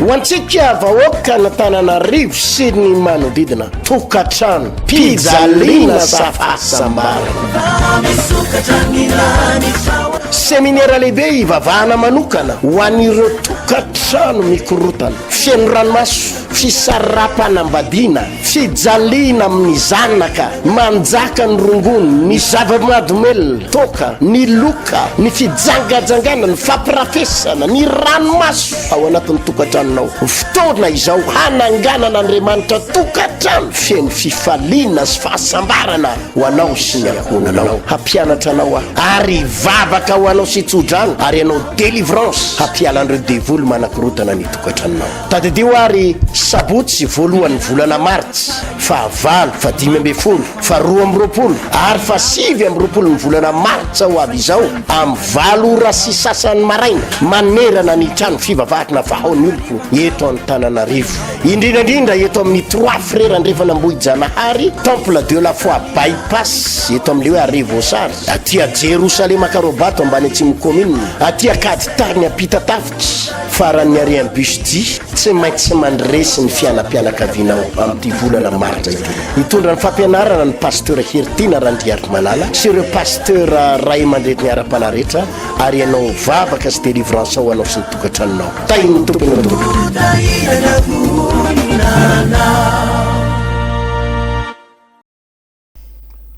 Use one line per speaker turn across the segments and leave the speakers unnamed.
hoantsika vahoaka na Tananarivo sy ny manodidina tokatrano pizalina safasambarana seminaire lehibe ivavahana manokana ho an'ireo tokatrano mikorotana feno ranomaso fisarapanambadiana fijaliana amin'ny zanaka manjaka ny rongony ny zava-madomelona toka ny loka ny fijangajangana ny fampirafesana ny ranomaso ao anatin'ny tokatranonao fotoana izao hananganana andriamanitra tokatrano feno fifaliana sy fahasambarana ho anao sy ny ankonanao hampianatra anao ary vavaka ho anao sy tsodrano ary anao délivrance hampiala an'ireo devoly manakorotana ny tokatranonao tadidio ary sabotsy voalohan'ny volana martsy fahavalo fa 5 fa 12 ary fa 7 ny volana martsa ho avy izao am 9 ora sy sasany maraina manerana ny trano fivavahana vahaon'oloko eto amin'ny Tananarivo indrindrandrindra eto amin'ny 3 frères andrefana Ambohijanahary temple de la foi bypass eto amin'le hoe Arivosary aty a Jerusalema Karobato ambany atsimo commune aty Akaditariny apitatafitra faran'ny arian'ny busdi tsy maintsy mandresy ny fianam-pianakavinao amin'ity volana martsa ity hitondra ny fampianarana ny pasteur Hertina Randriariko Malala sy ireo pasteur ray mandrety ny ara-panarehetra ary ianao vavaka sy délivrance ao anao sy ny tokatranonao tainy tompony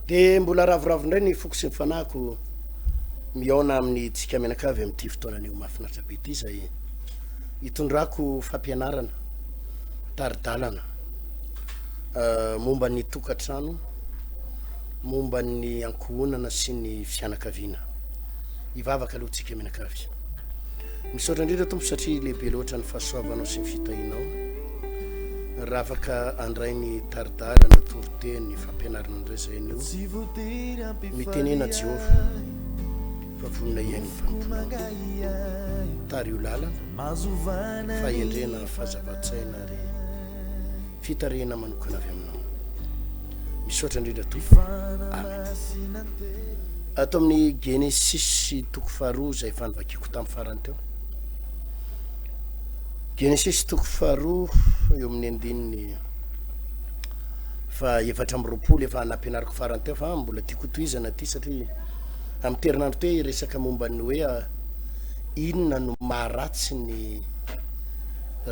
dia mbola ravoravondray ny foko sy ny fanahiko miaona amin'ny tsika mianakavy amin'ity fotoanan'io mahafinaritra be ity zay hitondrako fampianarana taridalana momba ny tokatrano momba ny ankohonana sy ny fianakaviana ivavaka aloha tsika mianakavy misaotra indrindra tompo satria lehibe loatra ny fahasoavanao sy ny fitahinao raha afaka andray ny taridalana toroteny fampianarana andray zay an'io mitenena Jehova fa vonina iainy famponao tary io lalana fahendrena fahazavatsaina ary fitarena manokana avy aminao misaotra indrindra tompo amen ato amin'ny Genesis toko faharoa zay fanovakiko tamin'ny farany teo Genesis toko faharoa eo amin'ny andininy fa 7 efa nampianariko farany teo fa mbola tiako tohizana ty satria amin'ny terinandro teo resaka momba ny hoe inona no maharatsy ny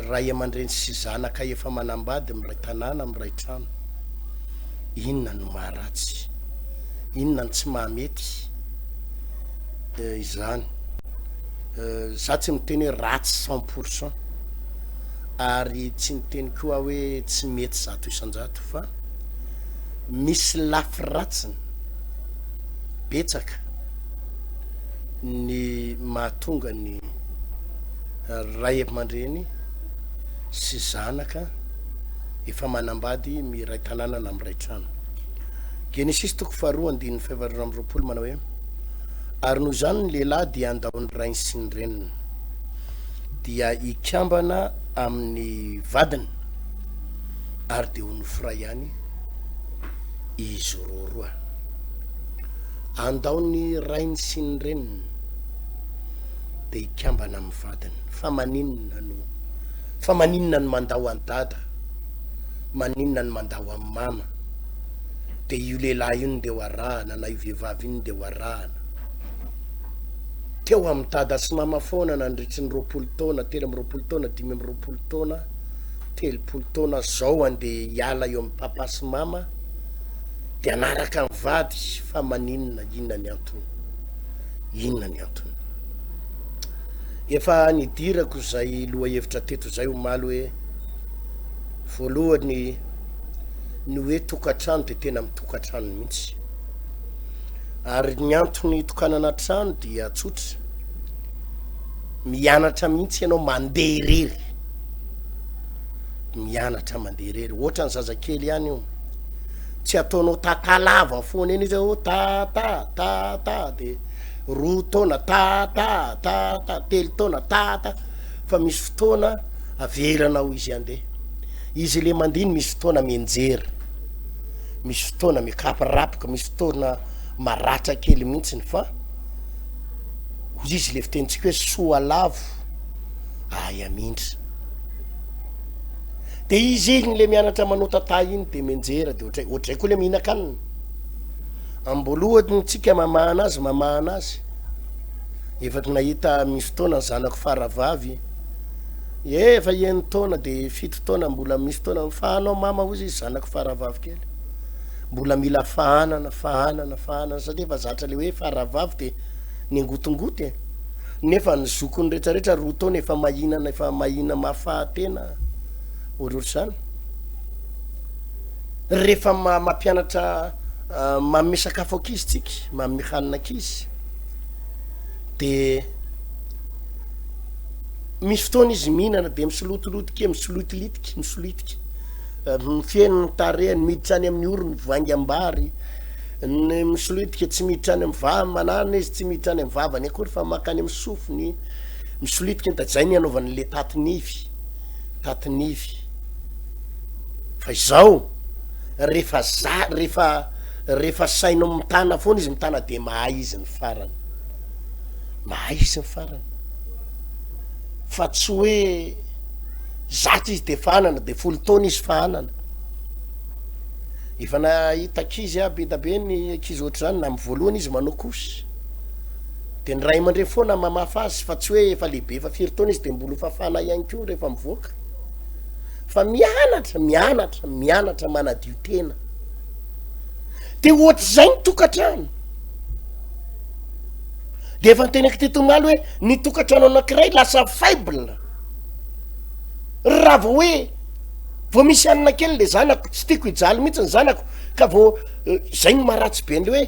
ray aman-dreny sy zanaka efa manambady amiray tanàna amiray trano inona no maharatsy inona no tsy mahamety izany za tsy miteny hoe ratsy 100% ary tsy miteny koa hoe tsy mety 100% fa misy lafy ratsiny betsaka ny mahatonga ny ray aman-dreny sy zanaka efa manambady miray tanàna na amiray trano Genesis toko faharoa andininy 7 manao hoe ary noho izany ny lehilahy dia andao ny rainy sy ny reniny dia ikambana amin'ny vadiny ary dia ho nofira ihany izy roa andao ny rainy sy ny reniny dia ikambana amin'ny vadiny fa maninona no mandao any dada maninona no mandao amin'ny mama dia io lehilahy iny dia ho arahana na io vehivavy iny dia ho arahana teo amin'ny dada sy mama foana nandritry ny 20 taona 13 taona 15 taona 30 taona zao andeha hiala eo amin'ny papa sy mama dia anaraka ny vady fa maninona inona ny antony efa nidirako zay loha hevitra teto zay omaly hoe voalohany ny hoe tokatrano dia tena mitokatrano mihitsy ary ny antony tokanana trano dia tsotra mianatra mihitsy ianao mandeha irery mianatra mandeha irery ohatra ny zazakely ihany io tsy ataonao tatalava foana eny izy ho ta dia 2 taona ta 3 taona ta fa misy fotoana avelanao izy andeha izy le mandiny misy fotoana mienjery misy fotoana mikapirapoka misy fotoana maratra kely mihitsiny fa izy le fitenitsika hoe soa lavo aya mindra de izy iny le mianatra manota tay iny de menjera de ohatray koa le mihinakanina ambolohany tsika mamahana azy efa nahita misy fotoana ny zanako faravavy efa eny taona de 7 taona mbola misy taona fahanao mama ozy izy zanako faravavy kely mbola mila fahanana satria efa zatra le hoe faravavy de ningotongoty nefa ny zokony rehetrarehetra roa taona efa mahina mafahatena ohatrohatr'izany rehefa mampianatra mamme sakafo ankizy tsika mamme hanina ankizy de misy fotoana izy mihinana de misolotolotika misolititika mifieniny tarehany miditra any amin'ny orony vangy ambary ny misolitika tsy miditra any amin'ny vava manana izy tsy miditra any amin'ny vavany akory fa makany amin'ny sofiny misolitika ny tajainy anaovany le tatinivy fa izao rehefa sainao mitana foana izy mitana de mahay izy ny farany fa tsy hoe zatra izy de fahanana de folo taona izy fahanana efa nahita ankizy be da be ny ankizy ohatr'izany na amin'ny voalohany izy manao kosy de ny ray aman-dreny foana mamafa azy fa tsy hoe efa lehibe fa 4 taona izy de mbola fafana ihany koa rehefa mivoaka fa mianatra manadio tena de ohatr'izay ny tokatrano de efa niteneko tetomaly hoe ny tokatrano anankiray lasa faible raha vo hoe vo misy anina kely le zanako tsy tiako hijaly mihitsy ny zanako ka vo zay ny maharatsy be an'le hoe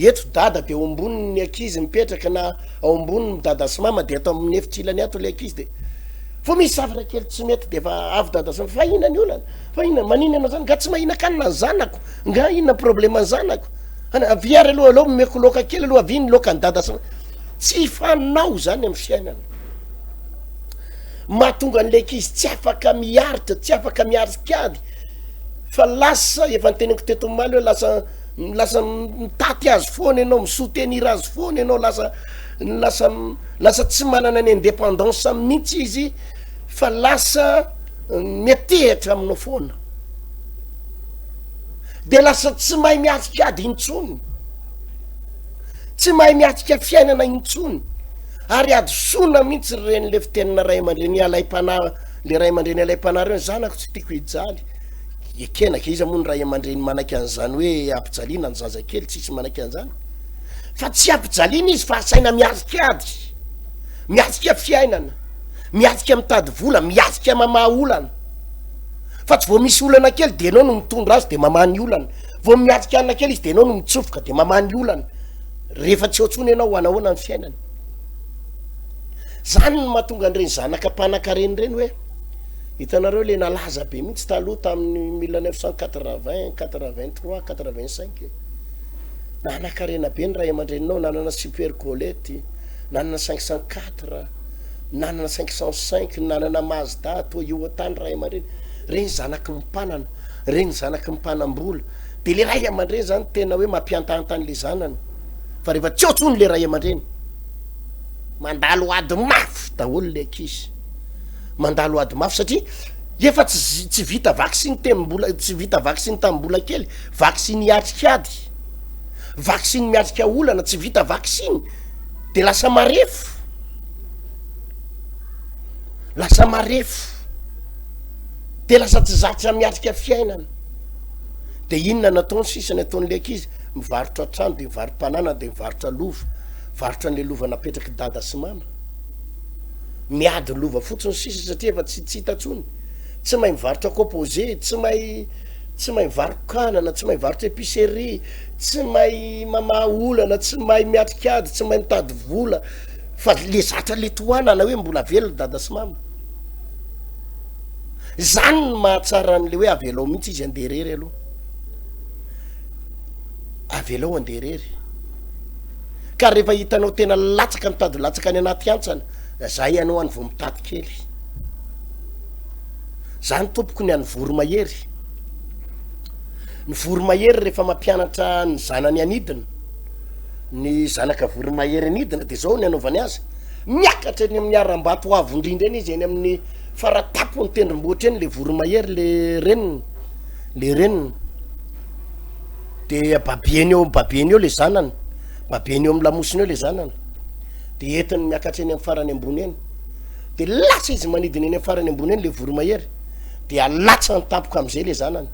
eto dada de ao amboniny ankizy mipetraka na ao amboniny dada sy mama de atao amin'ny efitsilany ato le ankizy de vo misy zavatra kely tsy mety de fa avy dada sy fa inona ny olana fa inona manina anao zany nga tsy mahinakanina ny zanako nga inona problema ny zanako viary aloha momeko loka kely aloha avy ny loka ny dada sy tsy fanao zany amin'ny fiainana mahatonga an'le ankizy tsy afaka miaritra ady fa lasa efa nyteneko tetomaly hoe lasa mitaty azy foana ianao misotenir azy foana ianao lasa tsy manana ny indépendance mihitsy izy fa lasa miatehatra aminao foana de lasa tsy mahay miatrika ady intsony tsy mahay miatrika fiainana intsony ary adosona mihitsy renyle fitenina ray aman-dreny alaim-pana le ray aman-dreny alaim-pana reny zanako tsy tiako hijaly ekenaka izy moa ny ray aman-dreny manaky an'izany hoe ampijaliana ny zazakely tsisy manaky an'izany fa tsy ampijaliana izy fa asaina miatrika ady miatrika fiainana miatrika mitady vola miatrika mamaha olana fa tsy vo misy olana kely de anao no mitondra azy de mamany olana vo miatrika anina kely izy de anao no mitsofoka de mamany olana rehefa tsy oatsony ianao ho anahoana ny fiainana zany ny mahatonga an'ireny zanaka mpanankareny reny hoe hitanareo le nalaza be mihitsy taloha tamin'ny 1980 83 85 nanakarena be ny ray aman-dreninao nanana super golety nanana 504 nanana 505 nanana mazda Toyota ny ray aman-dreny reny zanaky mimpanana reny zanaky mimpanam-bola de le ray aman-dreny zany tena hoe mampiantaantany le zanany fa rehefa tsy otsony le ray aman-dreny mandalo ady mafy daholo le ankizy mandalo ady mafy satria efa tsy vita vaksiny tembola tsy vita vaksiny tambola kely vaksiny hiatrika ady vaksiny miatrika olana tsy vita vaksiny de lasa marefo de lasa tsy zatra miatrika fiainana de inona nataony sisany ataon'le ankizy mivarotra trano de mivarom-panana de mivarotra lova varotra an'le lova napetraky dada sy mama miady lova fotsiny sisa satria efa tsy hitatsony tsy mahay mivarotra composé tsy mahay mivarokanana tsy mahay mivarotra épicerie tsy mahay mamaha olana tsy mahay miatrika ady tsy mahay mitady vola fa le zatra le tohanana hoe mbola velona dada sy mama zany ny mahatsara an'le hoe avelao mihitsy izy anderery aloha avelao anderery ka rehefa hitanao tena latsaka mitady latsaka any anaty antsana zay ianao any vo mitady kely zany tompoko ny any voromahery ny voromahery rehefa mampianatra ny zanany anidina ny zanaka voromahery anidina de zao ny anaovany azy miakatra eny amin'ny aram-bato avo indrindra eny izy eny amin'ny faratapony tendrombohitra eny le voromahery le reniny de babieny eo le zanany babieny eo amin'ny lamosiny eo le zanany de entiny miakatra eny amin'ny farany ambony eny de latsa izy manidiny eny amin'ny farany ambony eny le voromahery de alatsa ny tampoka am'izay le zanany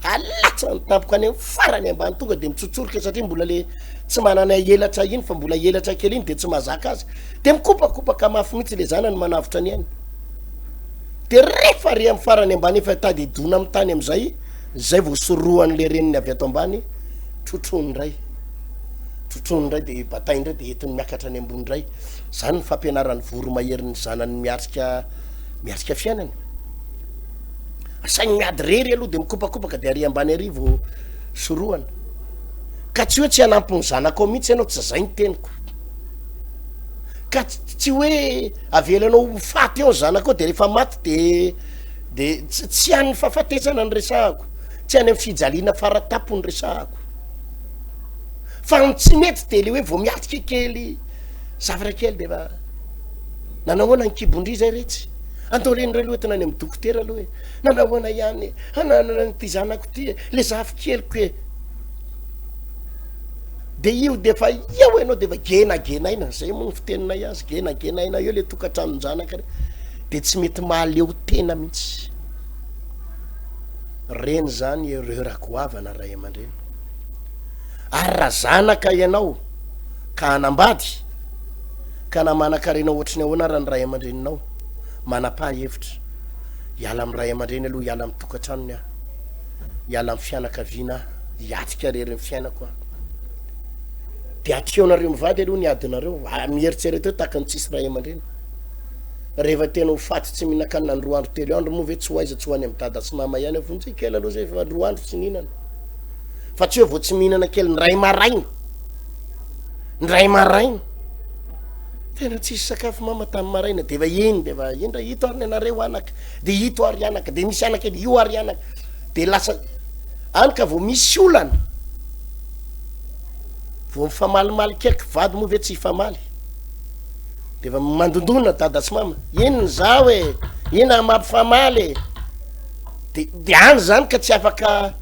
alatsa ny tampoka any amin'ny farany ambany tonga de mitsotsoroka satria mbola le tsy manana elatra iny fa mbola elatra kely iny de tsy mahazaka azy de mikopakopaka mafy mihitsy le zanany manavotra any eny de rehefa ry amin'ny farany ambany efa tady idona amin'ny tany am'izay zay vao soroan'le reniny avy ato ambany trotrony ndray de batainy ndray de entiny miakatra any ambony ndray zany ny fampianaran'ny voromahery ny zanany miarika fiainany asaigny miady rery aloha de mikopakopaka de ary ambany ary vao soroana ka tsy hoe tsy hanampy ny zanako ao mihitsy ianao tsy zay ny teniko ka tsy hoe avelanao faty eo ny zanako ao de rehefa maty de tsy han'ny fahafatesana ny resahako tsy any amin'ny fijaliana faratapony resahako fa ny tsy mety de le hoe vao miatrika kely zavatra kely de fa nanahoana ny kibondry zay retsy andao reny ray loha tena any amin'ny dokotera aloha hoe nanahoana ihany ananana ty zanako ty le zafy keliko e de io de fa eo ianao de fa genagenaina zay moa ny fiteninay azy genagenaina eo le tokantranon zanaka de tsy mety mahaleo tena mihitsy reny zany ireo rakoavana ray aman-dreny ary raha zanaka ianao ka hanambady ka namanakarenao ohatrany ahoana raha ny ray aman-dreninao manapa-hevitra hiala amin'ny ray aman-dreny aloha hiala amin'ny tokantranony ah hiala amin'ny fianakaviana hiatrika rery ny fiainako ah de atreonareo mivady aloha ny adinareo mieritsereto eo taka ny tsisy ray aman-dreny rehefa tena ho faty tsy mihinan-kanina ny 2 andro 3 andro moa ve tsy ho aiza tsy ho any amin'ny dada sy mama ihany avonjy kely aloha zay fa 2 andro tsy mihinana fa tsy hoe vao tsy mihinana kely ny ray maraina tena tsisy sakafo mama tamin'ny maraina de fa iny de fa indra hito ary ny anareo anaka de hito ary anaka de misy anaka edy io ary anaka de lasa any ka vao misy olana vao mifamalimaly kaiky vady moa ve tsy hifamaly de fa mandondona dada sy mama inony zao e ina mampifamaly de any zany ka tsy afaka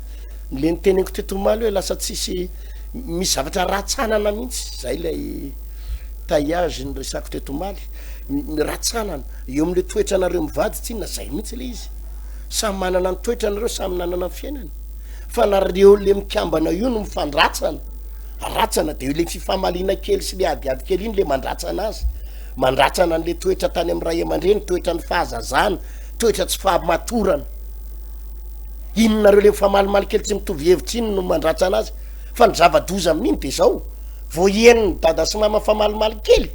le nyteneniko tetomaly hoe lasa tsisy misy zavatra ratsanana mihitsy zay lay taillage ny resako tetomaly ratsanana eo am'le toetra anareo mivady tsy inona zay mihitsy le izy samy manana ny toetra anareo samy nanana ny fiainany fa nareo le mikambana io no mifandratsana ratsana de le fifamalina kely sy le adiady kely iny le mandratsana azy mandratsana an'le toetra tany amin'ny ray aman-dreny toetra ny fahazazana toetra tsy fahamatorana inonareo le mifamalimaly kely tsy mitovy hevitra iny no mandratsana azy fa ny zava-doza amin'iny de zao vo ieniny dada sy mama famalimaly kely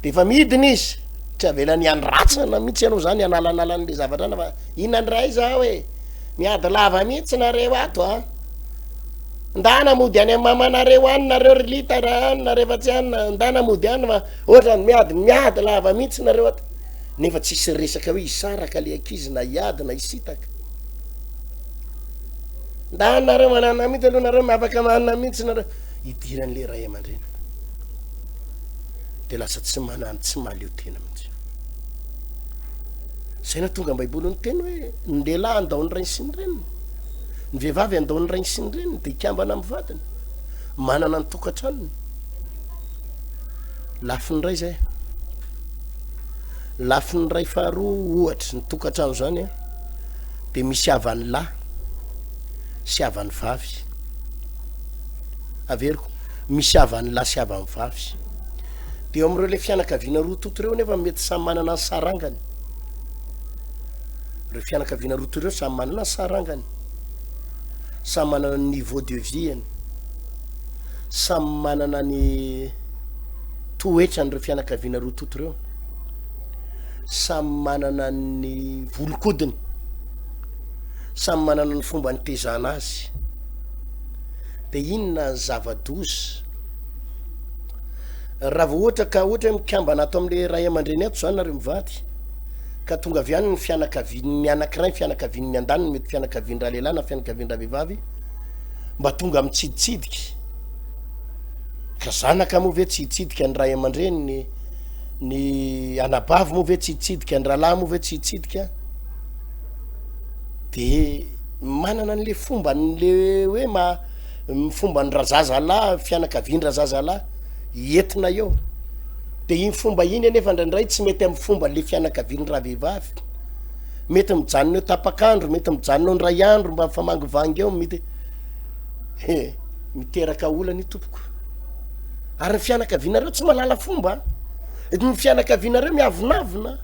de fa midiny izy tsy avelany andratsana mihitsy ianao zany analanalan'le zavatra ana fa inona ndray zao e miady lava mihitsy nareo ato a ndana mody any mamanareo any nareo relita raha any narefa tsy anyna ndana mody any fa ohatrany miady lava mihitsy nareo ato nefa tsisy resaka hoe isaraka le ankizy na hiady na isitaka ndanareo manana mihitsy aloha nareo miafaka manana mihitsy nareo idiran'le ray aman-dreny de lasa tsy manany tsy maleo tena mihitsy zay na tonga am-baiboly ny teny hoe ny lehilahy andao ny rainy sy ny reniny ny vehivavy andao ny rainy sy ny reniny de ikambana amin'ny vadiny manana ny tokantranony lafiny ray zay lafiny ray faharoa ohatra ny tokantrano zany a de misy havan'ny lahy sy havan'ny vavy averiko misy havan'ny lahy sy havan'ny vavy de eo am'ireo le fianakaviana roa toto reo nefa mety samy manana ny sarangany reo fianakaviana roa to reo samy manana ny sarangany samy manana ny niveau de vie-ny samy manana ny toetra n'ireo fianakaviana roa toto reo samy manana ny volokodiny samy manana ny fomba ny tezana azy de inona ny zava-doza raha vao ohatra ka ohatra hoe mikambana ato am'le ray aman-dreny ato zany nareo mivady ka tonga avy any ny fianakaviany ny anankiray ny fianakaviany ny andaniny mety fianakaviany raha lehilahy na fianakaviany raha vehivavy mba tonga mitsiditsidika ka zanaka moa ve tsiditsidika ny ray aman-dreny ny anabavy moa ve tsitsidika andralahy moa ve tsitsidika de manana an'le fomba n'le hoe fomba ny razazalahy fianakaviany razazalahy entina eo de iny fomba iny anefa ndraindray tsy mety amin'ny fomba le fianakaviany raha vehivavy mety mijanona eo tapakandro mety mijanona eo ndray andro mba famangovangy eo mety miteraka olana i tompoko ary ny fianakavianareo tsy malala fomba ny fianakavianareo miavonavona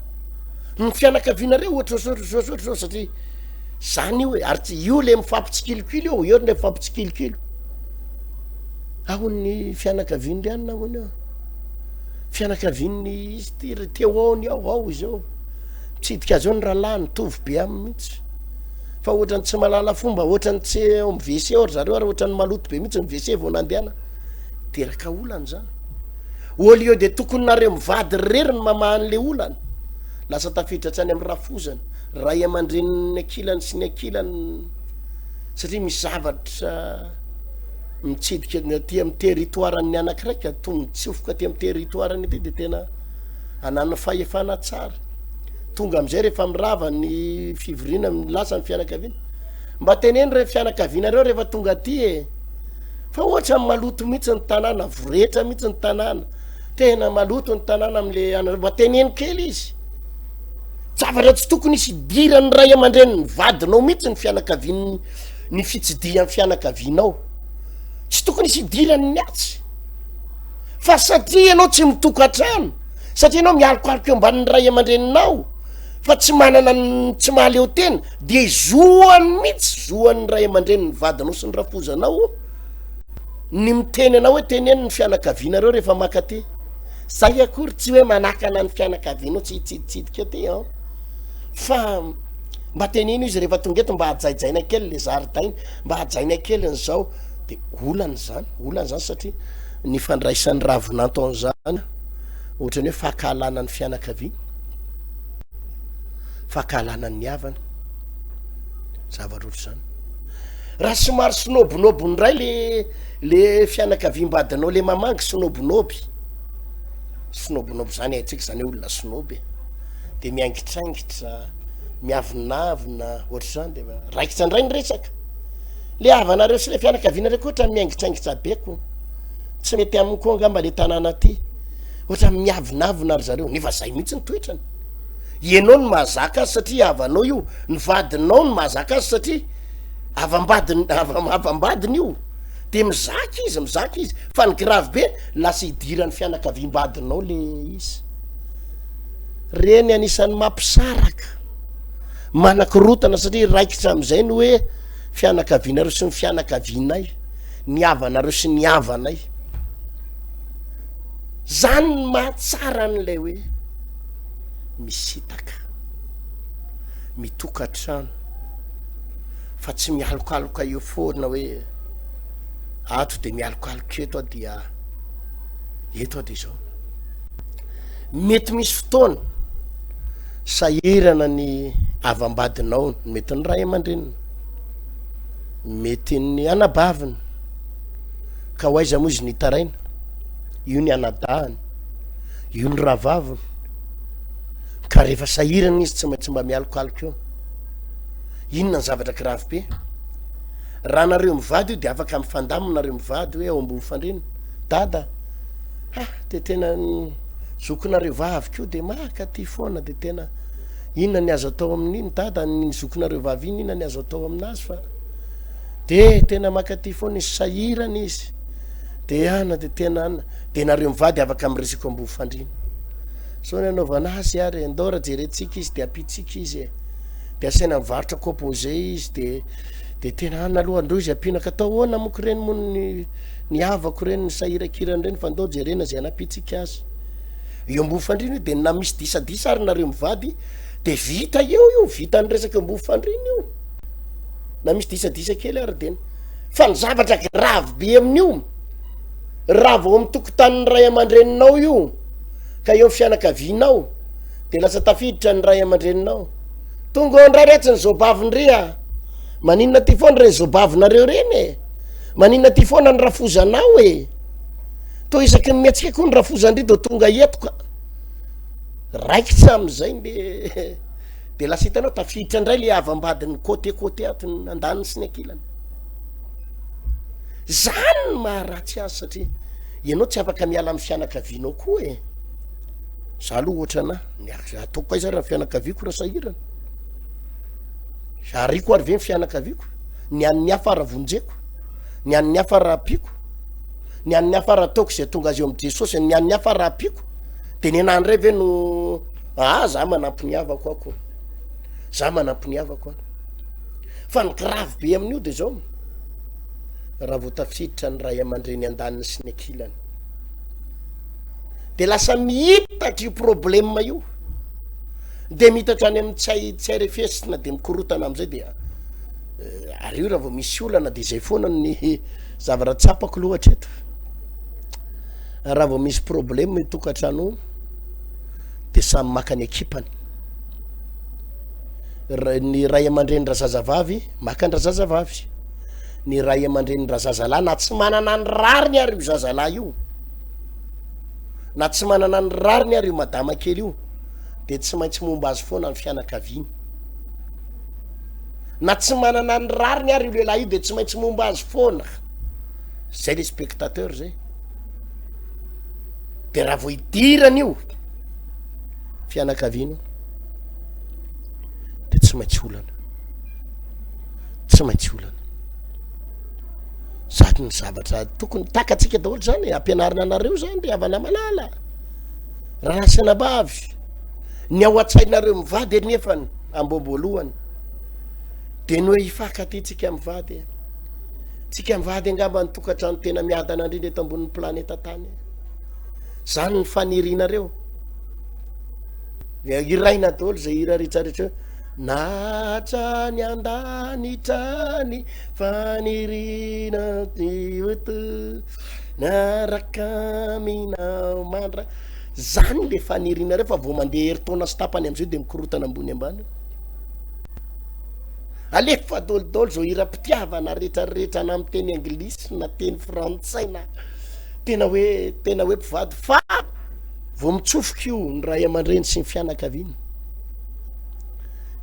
ny fianakavianareo ohatrao satria zany io hoe ary tsy io le mifampitsikilikilo eo le mifampitsikilikilo ahony fianakaviany le anina ahony eo fianakaviany izy teo aony ao izy ao mitsidika azy ao ny rahalahy nitovy be aminy mihitsy fa ohatrany tsy malala fomba ohatrany tsy eo amy WC ohatra zareo ary ohatrany maloto be mihitsy ny WC vao nandehana teraka olana zany au lieu de tokony nareo mivady rery ny mamahan'le olana lasa tafiditra any amy rafozana ray aman-dreniny ankilany sy ny ankilany satria misy zavatra mitsidika ty amy territoirany anakiraika tsyfoka ty amy territoirany ty de tena anana fahefana tsara tonga amizay rehefa mirava ny fivorina lasa ny fianakaviana mba teneny re fianakavianareo rehefa tonga aty fa ohatra amy maloto mihitsy ny tanàna voretra mihitsy ny tanàna tena maloto ny tanàna amle mba teneny kely izy zavatra tsy tokony isy dirany ray aman-dreny ny vadinao mihitsy ny fianakaviany ny fitsidia ny fianakavianao tsy tokony isy dirany ny atsy fa satria ianao tsy mitokatrano satria ianao mialokaloka eo amban'ny ray aman-dreninao fa tsy manana tsy mahaleo tena de zoany mihitsy zoan'ny ray aman-dreny ny vadinao sy ny rafozanao ny miteny anao hoe teneny ny fianakavianareo rehefa maka ty zay akory tsy hoe manakana ny fianakavianao tsy hitsiditsidika ty fa mba teneny izy rehefa tonga eto mba hajaijaina kely le zaridaina mba hajaina kely n'zao de olany zany satria ny fandraisan'ny ravinanto zany ohatrany hoe fakahalanany fianakaviana fakahalanany havana zavaroatra zany raha somary sinobinobo ndray le fianakaviam-badinao le mamangy sinobinoby zany aitsika zany hoe olona sinoby de miangitrangitra miavinavina ohatra zany de raikitra ndray ny resaka le havanareo sy le fianakavianareo ko ohatra miangitrangitra beko tsy mety aminy koa angamba le tanàna ty ohatra miavinavina ary zareo nefa zay mihitsy ny toetrany ianao ny mahazaka azy satria havanao io ny vadinao ny mahazaka azy satria avambadiny io de mizaka izy fa ny grave be lasa idiran'ny fianakaviam-badinao le izy reny anisan'ny mampisaraka manakorotana satria raikitra am'izay ny hoe fianakavianareo sy ny fianakavianay ny havanareo sy ny havanay zany ny mahatsara n'lay hoe misitaka mitokatrano fa tsy mialokaloka eo foana hoe ato de mialokaloka eto dia eto de zao mety misy fotoana sahirana ny avambadinao mety ny ray aman-dreniny mety ny anabaviny ka hoaiza moa izy nitaraina io ny anadahany io ny ravaviny ka rehefa sahirana izy tsy maintsy mba mialokaloka eo inona ny zavatra grave be raha nareo mivady io de afaka mifandamo nareo mivady hoe ao ambony fandrina dada de tena zokonareo vavy keo de maka ty foana de tena inona ny azo atao amin'iny dada ny zokonareo vavy iny inona ny azo atao aminazy fa de tena maka ty foana izy sahirana izy de ana de tena ana de nareo mivady afaka miresaka ambony fandrina so ny anaovana azy ary andora jerentsika izy de apitsika izy de asaina mivarotra composé izy de tena ana aloha andro izy ampinaka atao hoana moko reny moa ny havako reny ny sahirakirany reny fa andao jerena zay anapitsika azy eo ambony fandrina io de na misy disadisa ary nareo mivady de vita io vita ny resaka ambony fandrina io na misy disadisa kely ary de fa ny zavatra grave be amin'io raha vao mitokotany ray aman-dreninao io ka eo fianakavianao de lasa tafiditra ny ray aman-dreninao tonga ndray retsy ny zobaviny rea maninona ty foana reny zobavinareo reny maninona ty foana ny rafozanao to isaky ny miatsika koa ny rafozandry do tonga etoka raikitsy am'izay de lasa hitanao tafiditra indray le avambadiny côté atiny andaniny sy ny ankilany zany maharatsy azy satria ianao tsy afaka miala amy fianakavianao koa e za aloha ohatra na ataoko aiza raha fianakaviako raha sahirana ariko ary ve ny fianakaviako ny an'ny hafa raha vonjeko ny an'ny hafa raha apiko ny an'ny hafa raha ataoko zay tonga azy eo amy Jesosy ny an'ny hafa raha apiko de ny anandray ve no za manampy ny havako ako za manampy ny havako ako fa ny grave be amin'io de zao raha vao tafiditra ny ray aman-dreny andaniny sy ny ankilany de lasa mihitatra io problème io de mitatra any amin'ny tsay refesina de mikorotana am'izay de ary io raha vao misy olana de zay foana ny zavaratsapako loatra eto raha vao misy problème itokantrano de samy maka ny ekipany ny ray aman-dreny ra zazavavy maka ny ra zazavavy ny ray aman-dreny ra zazalahy na tsy manana ny rariny ary io zazalahy io na tsy manana ny rariny ary io madama kely io de tsy maintsy momba azy foana ny fianakaviany na tsy manana ny rariny ary io lehilahy io de tsy maintsy momba azy foana zay le spectateur zay de raha vo idirany io fianakaviana de tsy maintsy olana sady ny zavatra tokony takatsika daholo zany ampianarina anareo zany de avana malala rasana bavy ny ao an-tsainareo mivady nefany ambomboalohany de ny hoe hifankatitsika mivady tsika mivady angamba ny tokantrano tena miadana indrindra eto ambonin'ny planeta tany zany ny fanirinareo iraina daholo zay hira rehetrarehetra natrany andanitrany fanirina oto naraka minao mandra zany le fanirinareo fa vao mandeha heritaona sy tapany am'izay de mikorotana ambony ambany alefa daholo zao hira-pitiavana rehetrarehetra na amy teny anglisy na teny frantsay na tena hoe mpivady fa vao mitsofoka io ny ray aman-dreny sy ny fianakaviana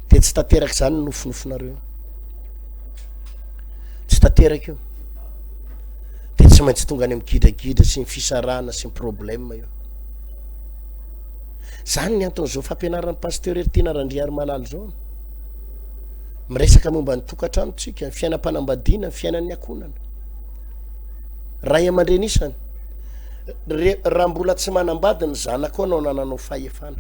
de tsy tanteraky zany ny nofonofonareo tsy tanteraky io de tsy maintsy tonga any amy gidragidra sy ny fisarana sy ny problème io zany ny anton'izao fampianaran'ny pasteur Ertina Randriary Malalo zao miresaka momba ny tokantrano tsika ny fiainam-panambadiana ny fiainan'ny akonana ray aman-dreny isany raha mbola tsy manambady ny zanako anao nananao fahefana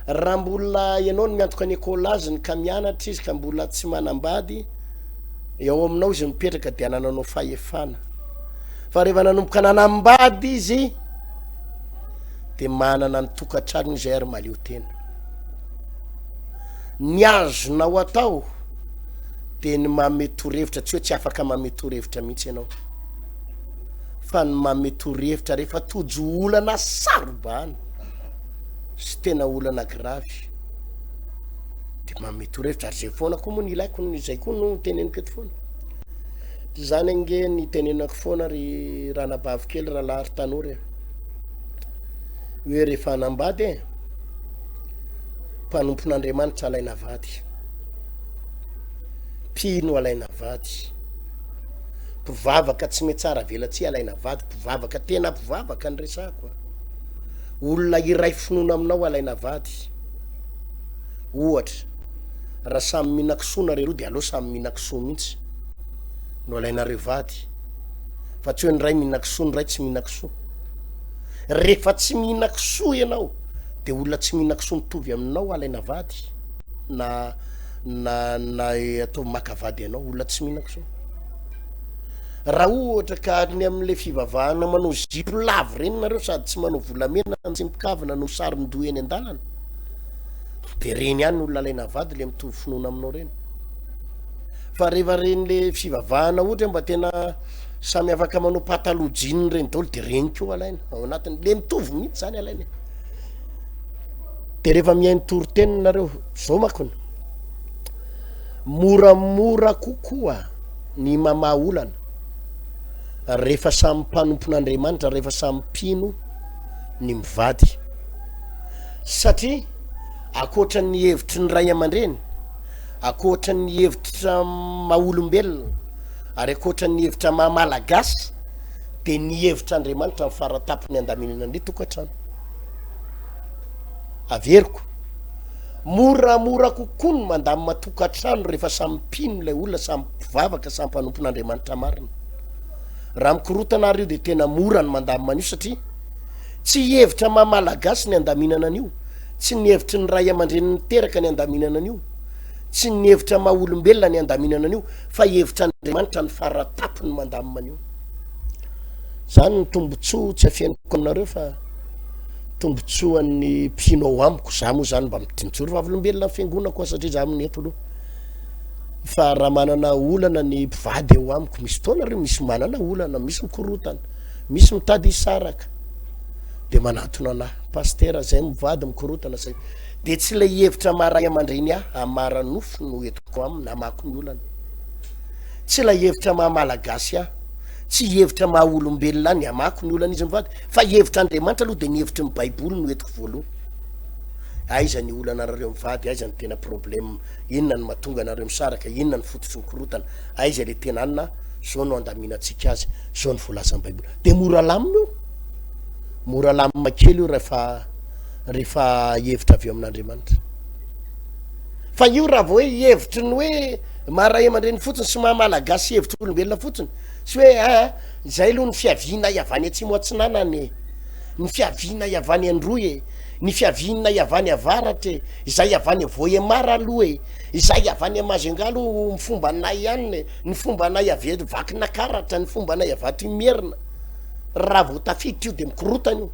raha mbola ianao ny miantoka any école aziny ka mianatra izy ka mbola tsy manambady eo aminao izy mipetraka de anananao fahefana fa rehefa nanomboka nanambady izy de manana ny tokantrano izay ary maleo tena ny azonao atao de ny mametorevitra tsy hoe tsy afaka mametorevitra mihitsy ianao fa ny mametorevitra rehefa tojo olana sarobany sy tena olana gravy de mametorevitra ary zay foana koa moa ny ilaiko zay koa no teneniko eto foana zany ange ny tenenako foana ry ranabavy kely raha lahary tanora hoe rehefa hanambady mpanompon'Andriamanitra alaina vady mpino alaina vady mpivavaka tsy metsara velatsy alaina vady mpivavaka tena mpivavaka ny resako olona iray finoana aminao alaina vady ohatra raha samy mihinan-kisoa nareo de aleo samy mihinan-kisoa mihitsy no alainareo vady fa tsy hoe ny ray mihinan-kisoa ny ray tsy mihinan-kisoa rehefa tsy mihinan-kisoa ianao de olona tsy mihinan-kisoa mitovy aminao alaina vady na atao makavady anao olona tsy mihinan-kisoa raha ohatra ka ny am'le fivavahana manao zipo lavo reny nareo sady tsy manao volamena tsy mikavina no sary midohy eny an-dalana de reny ihany olona alaina vady le mitovy finoana aminao reny fa rehefa reny le fivavahana ohatra mba tena samy afaka manao pataloha jean reny daholo de reny koa alaina ao anatiny le mitovy mihitsy zany alaina de rehefa mihaino toro-teniny nareo zao makony moramora kokoa ny mamaha olana rehefa samy mpanompon'Andriamanitra rehefa samy mpino ny mivady satria akoatra ny hevitry ny ray aman-dreny, akoatra ny hevitra maha-olombelona, ary akoatra ny hevitra maha-malagasy, de ny hevitra Andriamanitra amin'ny faratapony andaminana ny tokantrano. Averiko, moramora kokoa ny mandamina tokantrano rehefa samy mpino ilay olona, samy mpivavaka, samy mpanompon'Andriamanitra marina. Raha mikorotana ary io de tena mora ny mandamina an'io satria tsy hevitra maha-malagasy ny andaminana an'io, tsy ny hevitry ny ray aman-dreny niteraka ny andaminana an'io, tsy ny hevitra maha-olombelona ny andaminana an'io, fa hevitra Andriamanitra ny faratapony mandamina an'io. Zany ny tombotsoa tsy afianako aminareo fa tombotsoa ny mpino ao amiko, za moa zany mba mitintsoro vavolombelona fiangonako satria za amin'ny eto aloha. Fa raha manana olana ny mpivady eo amiko, misy fotoana reo misy manana olana, misy mikorotana, misy mitady hisaraka, de manatona anahy, pasteur zay mivady mikorotana zay, de tsy le hevitra maharay aman-dreny amara nofo no etiko aminy amako ny olana, tsy la hevitra maha-malagasy tsy hevitra maha-olombelona ny amako ny olana izy mivady, fa hevitra Andriamanitra aloha de ny hevitry ny baiboly no etiko voalohany. Aiza ny olana anareo mivady, aiza ny tena problème, inona ny mahatonga anareo misaraka, inona ny fototry ny korotana, aiza le tena anina, zao no andaminantsika azy, zao ny voalazan'ny baiboly, de mora lamina io, mora lamina kely io rehefa hevitra avy eo amin'Andriamanitra. Fa io raha vao hoe hevitry ny hoe maharay aman-dreny fotsiny sy maha-malagasy hevitry olombelona fotsiny, sy hoe zay aloha ny fiaviana iavany atsimo atsinanany, ny fiaviana iavany androy ny fiaviana iavany avaratra izay iavany Vohemara aloha izay iavany Majunga aloha ny fomba nay ihany, ny fomba nay avy vakina karatra, ny fomba nay avato merina, raha vao tafiditra io de mikorotana io,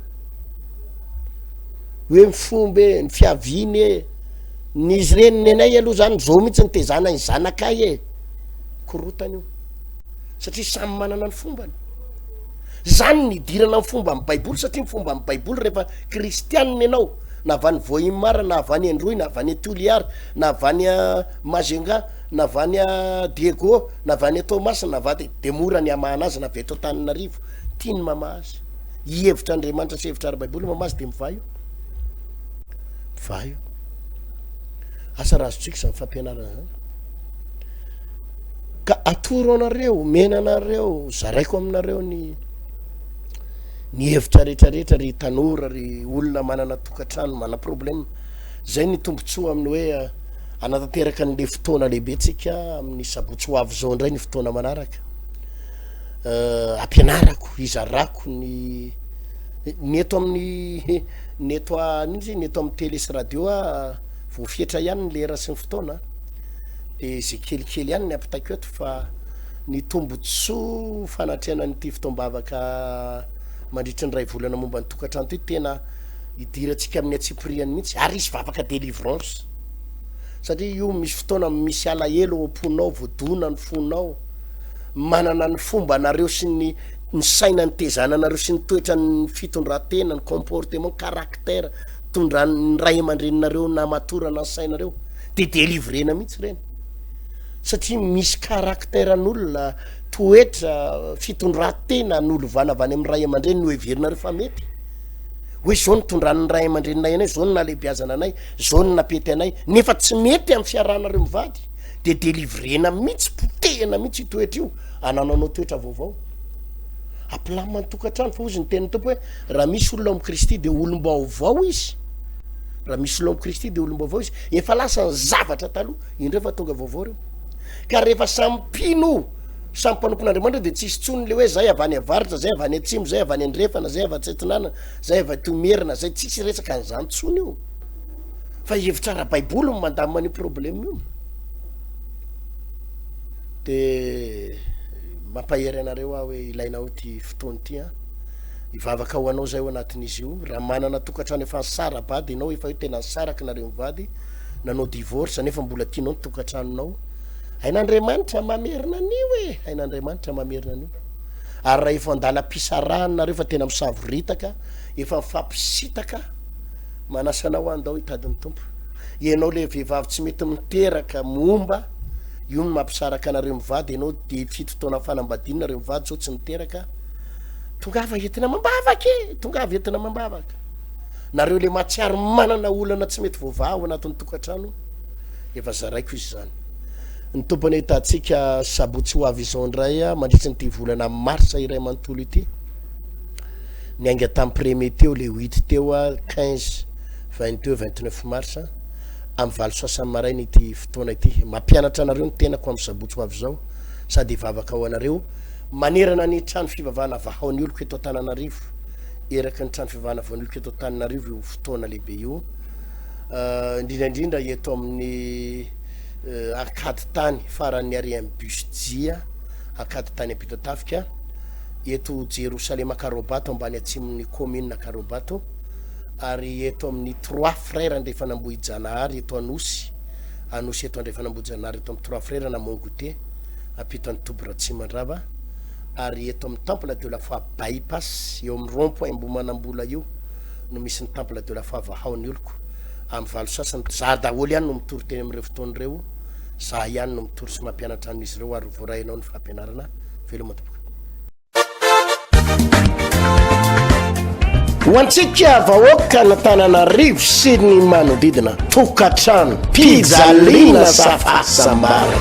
hoe mifomba ny fiaviany ny izy reniny anay aloha zany zao mihitsy ny tezana ny zanakay korotana io, satria samy manana ny fombany. Zany ny idirana amin'ny fomba amin'ny baiboly, satria ny fomba amin'ny baiboly rehefa kristianina ianao, na avany Vohemara, na avany Androy, na avany Toliara, na avany Majunga, na avany Diego, na avany Thomas, na avany de mora ny amahana azy na avy eto Antananarivo, tia ny mamaha azy, hevitra Andriamanitra sy hevitra ara-baiboly mamaha azy de mivaha io, mivaha io. Asa razotsika zany fampianarana zany. Ka atoro anareo, mena anareo, zaraiko aminareo ny hevitra rehetrarehetra ry tanora ry olona manana tokantrano, mana problème. Zay ny tombotsoa amin'ny hoe anatanteraka n'le fotoana lehibe tsika amin'ny sabotsy ho avy zao indray ny fotoana manaraka. Ampianarako, izarako ny eto amin'ny ny eto ny eto amin'ny télé sy radio voafietra ihany ny lera sy ny fotoana, de zay kelikely ihany ny ampitaiko eto, fa ny tombotsoa fanatreana nyity fotoam-bavaka mandritra ny ray volana momba ny tokantrano ty tena idirantsika amin'ny atsipiriany mihitsy, ary isy vavaka délivrance, satria io misy fotoana misy alahelo amponao, voadona ny fonao, manana ny fomba anareo sy ny saina ny tezana anareo sy ny toetra ny fitondran-tena, ny comportement, caractère tondran'ny ray aman-dreninareo na matorana ny sainareo, de délivrena mihitsy reny, satria misy caractère n'olona, toetra, fitondran-tena n'olo avy amin'ny ray aman-dreny no heverinareo fa mety hoe zao ny tondran'ny ray aman-dreninay anay, zao ny nalehibiazana anay, zao ny napety anay, nefa tsy mety amin'ny fiarahanareo mivady, de délivrena mihitsy, potehana mihitsy toetra io, anananao toetra vaovao, ampilamina ny tokantrano. Fa ozy ny teny tompo hoe raha misy olona amin'ny Kristy de olom-baovao izy, raha misy olona amin'ny Kristy de olom-baovao izy, efa lasa ny zavatra taloha, indreo fa tonga vaovao reo. Ka rehefa samy mpino, samy mpanompon'Andriamanitra de tsisy tsony le hoe zay avy any avaratra, zay avy any atsimo, zay avy any andrefana, zay avy atsetinana, zay avy atomerina, zay tsisy resaka an'izany tsony io, fa hevitra ara-baiboly no mandamina an'io problème io. De mampahery anareo hoe ilainao ty fotoany ty ivavaka ho anao zay ho anatin'izy io, raha manana tokantrano efa sara bady ianao, efa hoe tena saraka nareo mivady, nanao divorce nefa mbola tianao ny tokantranonao, hain'Andriamanitra mamerina an'io hain'Andriamanitra mamerina an'io. Ary raha efa andala-pisarahana nareo fa tena misavoritaka, efa mifampisitaka, manasanao andao hitadin'ny tompo. Ianao le vehivavy tsy mety miteraka momba, io no mampisaraka anareo mivady, ianao de fitotoana fanambadiana nareo mivady zao tsy miteraka, tonga avy entina mambavaka, tonga avy entina mambavaka. nareo le matsiary manana olana tsy mety voavaha ao anatin'ny tokantrano efa zaraiko izy zany ny tompony hitantsika sabotsy ho avy izao indray a mandritsy ny ty volana marsa iray manontolo ity ny ainga tamin'ny premier teo le 8 teo a 15 22 29 marsa amin'ny valo sasany maraina ity fotoana ity mampianatra anareo ny tenako amin'ny sabotsy ho avy zao sady vavaka ao anareo manerana ny trano fivavahana vahaon'ny oloko eto Antananarivo eraky ny trano fivavahana vahaon'ny oloko eto Antananarivo io fotoana lehibe io indrindraindrindra eto amin'ny akady tany faran'ny arian'ny busdia akady tany ampita tafika eto Jerosalema Karobato ambany atsimon'ny commune Karobato ary eto amin'ny 3 frères andrefa nambohijanahary eto Anosy eto andrefa nambohijanahary eto amin'ny 3 frères na Mongote apito ny Tobra Tsimandrava ary eto amin'ny temple de la foi bypass eo amin'ny rond-point Mbomanambola io no misy ny temple de la foi vahaon'ny oloko amin'ny valo sasany za daholo ihany no mitory teny amin'ireo fotoana ireo za ihany no mitory sy mampianatra an'izy ireo ary voarainao ny fampianarana velomatoboka ho antsika vahoaka na Antananarivo sy ny manodidina tokatrano pijaliana safasambarana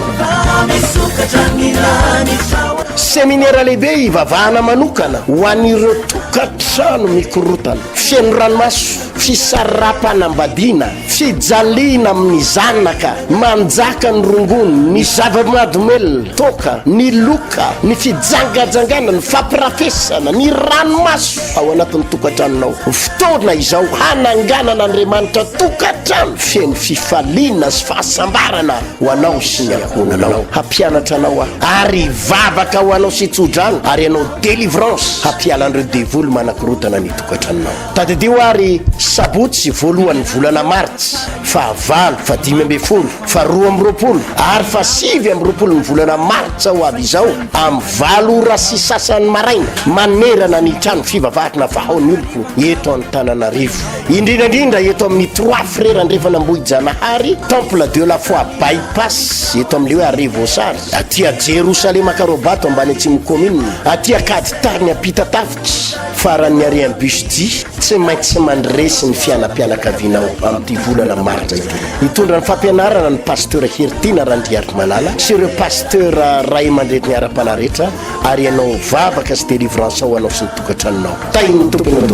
seminaire lehibe ivavahana manokana ho an'ireo tokatrano mikorotana fieno ranomaso fisarapanambadiana fijaliana amin'ny zanaka manjaka ny rongony ny zava-mahadomelona toka ny loka ny fijangajangana ny fampirafesana ny ranomaso ao anatin'ny tokatranonao fotoana izao hananganana Andriamanitra tokatrano fieno fifaliana sy fahasambarana ho anao sy ny ankonanao hampianatra anao ary vavaka ho anao sy tsodrano ary anao délivrance hampialan'ireo devoly manakorotana ny tokatranonao tadidio ary sabotsy voalohan'ny volana martsy fahavalo fa 5 fa 2 ary fa 5 ny volana martsa ho avy izao amin'ny 7 sy sasany maraina manerana ny trano fivavahana vahaon'ny oloko eto Antananarivo indrindrandrindra eto amin'ny 3 frères andrefa nambohijanahary temple de la foi bypass eto amin'ileo Arivosary atia Jerosalema Karobato ambany atsimo commune atia kady tany ampita tafitra faran'ny arian'ny busdi tsy maintsy mandresy ny fianam-pianakavinao amin'ity volana martsa ity hitondra ny fampianarana ny pasteur Hertina Randriary Malala sy ireo pasteur ray aman-dreny ny ara-panarehetra ary ianao vavaka sy délivrance ao anao sy ny tokatranonao tainy tompony